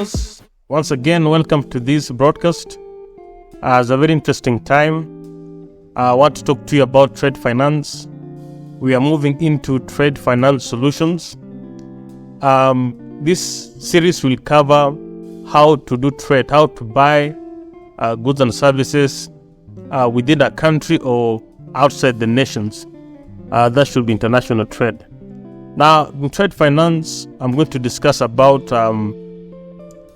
viewers, once again welcome to this broadcast. It's a very interesting time. I want to talk to you about trade finance. We are moving into trade finance solutions. This series will cover how to do trade, how to buy goods and services within a country or outside the nations. That should be international trade. Now, in trade finance, I'm going to discuss about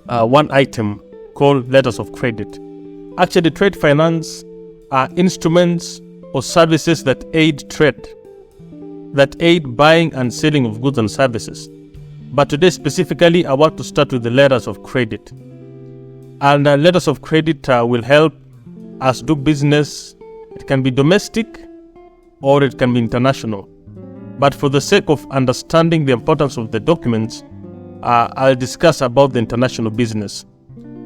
one item called letters of credit. Actually, trade finance are instruments or services that aid trade, that aid buying and selling of goods and services. But today specifically, I want to start with the letters of credit. And letters of credit will help us do business. It can be domestic or it can be international. But for the sake of understanding the importance of the documents, I'll discuss about the international business.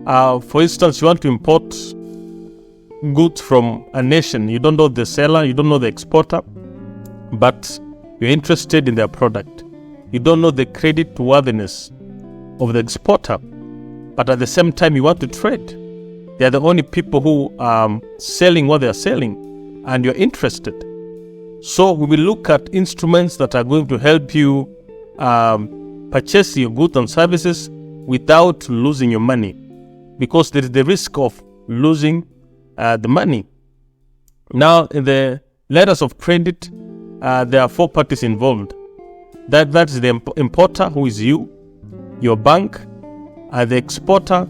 For instance, you want to import goods from a nation. You don't know the seller, you don't know the exporter, but you're interested in their product. You don't know the credit worthiness of the exporter, but at the same time you want to trade. They are the only people who are selling what they are selling, and you're interested. So we will look at instruments that are going to help you purchase your goods and services without losing your money, because there is the risk of losing the money. Now, in the letters of credit, there are four parties involved. That is the importer, who is you, your bank, the exporter,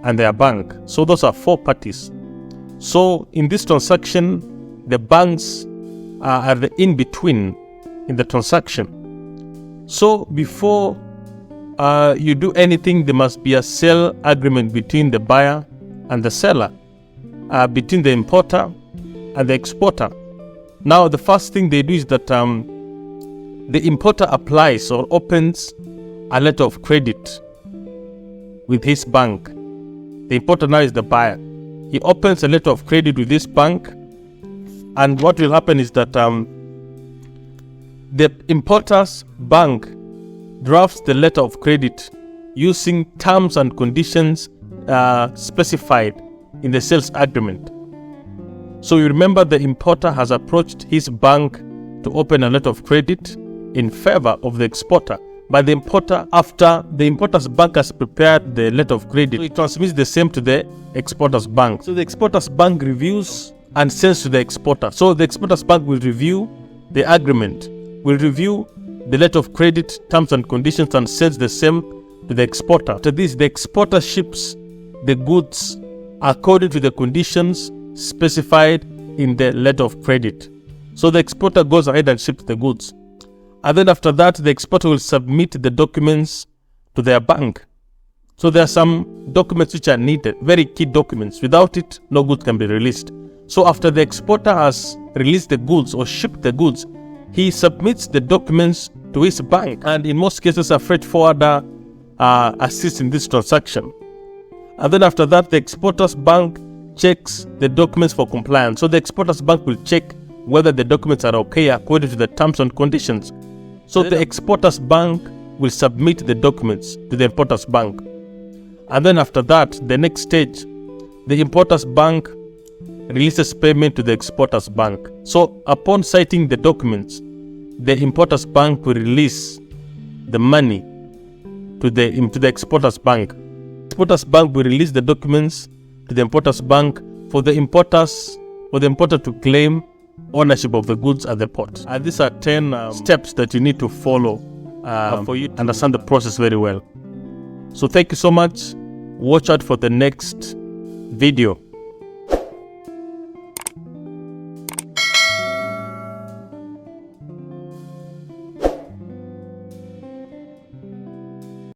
and their bank. So those are four parties. So in this transaction, the banks are the in-between in the transaction. So before you do anything, there must be a sale agreement between the buyer and the seller, between the importer and the exporter. Now, the first thing they do is that the importer applies or opens a letter of credit with his bank. The importer now is the buyer. He opens a letter of credit with this bank, and what will happen is that the importer's bank drafts the letter of credit using terms and conditions specified in the sales agreement. So you remember the importer has approached his bank to open a letter of credit in favor of the exporter. But the importer, after the importer's bank has prepared the letter of credit, so it transmits the same to the exporter's bank. So the exporter's bank reviews and sends to the exporter. So the exporter's bank will review the agreement, will review the letter of credit, terms and conditions, and sends the same to the exporter. After this, the exporter ships the goods according to the conditions specified in the letter of credit. So the exporter goes ahead and ships the goods. And then after that, the exporter will submit the documents to their bank. So there are some documents which are needed, very key documents. Without it, no goods can be released. So after the exporter has released the goods or shipped the goods, he submits the documents to his bank. And in most cases, a freight forwarder assists in this transaction. And then after that, the exporter's bank checks the documents for compliance. So the exporter's bank will check whether the documents are okay according to the terms and conditions. So the exporter's bank will submit the documents to the importer's bank. And then after that, the next stage, the importer's bank releases payment to the exporter's bank. So upon citing the documents, the importer's bank will release the money to the exporter's bank. The exporter's bank will release the documents to the importer's bank for the importer to claim ownership of the goods at the port. And these are 10 steps that you need to follow for you to understand the process very well. So thank you so much. Watch out for the next video.